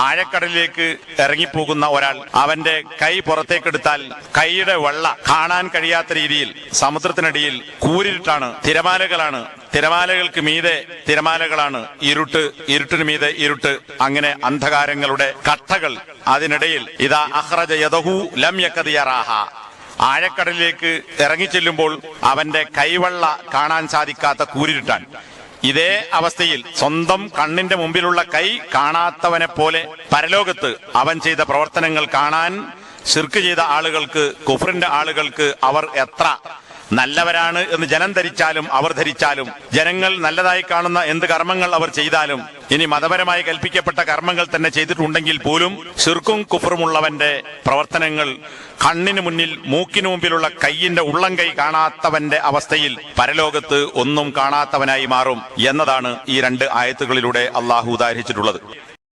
ആഴക്കടലിലേക്ക് ഇറങ്ങിപ്പോകുന്ന ഒരാൾ അവന്റെ കൈ പുറത്തേക്കെടുത്താൽ കൈയുടെ വെള്ള കാണാൻ കഴിയാത്ത രീതിയിൽ സമുദ്രത്തിനടിയിൽ കൂരിരുട്ടാണ്, തിരമാലകൾക്ക് മീതെ തിരമാലകളാണ്, ഇരുട്ടിന് മീതെ ഇരുട്ട്, അങ്ങനെ അന്ധകാരങ്ങളുടെ കട്ടകൾ. അതിനിടയിൽ ഇതാ അഖ്റജ യദഹു ലം യഖദ് യറാഹ, ആഴക്കടലിലേക്ക് ഇറങ്ങിച്ചെല്ലുമ്പോൾ അവന്റെ കൈവെള്ള കാണാൻ സാധിക്കാത്ത കൂരിരുട്ടാൻ. ഇതേ അവസ്ഥയിൽ സ്വന്തം കണ്ണിന്റെ മുമ്പിലുള്ള കൈ കാണാത്തവനെ പോലെ പരലോകത്ത് അവൻ ചെയ്ത പ്രവർത്തനങ്ങൾ കാണാൻ ശിർക്ക് ചെയ്ത ആളുകൾക്ക്, കുഫ്റിന്റെ ആളുകൾക്ക് അവർ എത്ര നല്ലവരാണ് എന്ന് ജനം ധരിച്ചാലും അവർ ധരിച്ചാലും, ജനങ്ങൾ നല്ലതായി കാണുന്ന എന്ത് കർമ്മങ്ങൾ അവർ ചെയ്താലും, ഇനി മതപരമായി കൽപ്പിക്കപ്പെട്ട കർമ്മങ്ങൾ തന്നെ ചെയ്തിട്ടുണ്ടെങ്കിൽ പോലും ശിർക്കും കുഫറുമുള്ളവന്റെ പ്രവർത്തനങ്ങൾ കണ്ണിന് മുന്നിൽ, മൂക്കിന് മുമ്പിലുള്ള കൈയിന്റെ ഉള്ളം കൈ കാണാത്തവന്റെ അവസ്ഥയിൽ പരലോകത്ത് ഒന്നും കാണാത്തവനായി മാറും എന്നതാണ് ഈ രണ്ട് ആയത്തുകളിലൂടെ അള്ളാഹു ഉദാഹരിച്ചിട്ടുള്ളത്.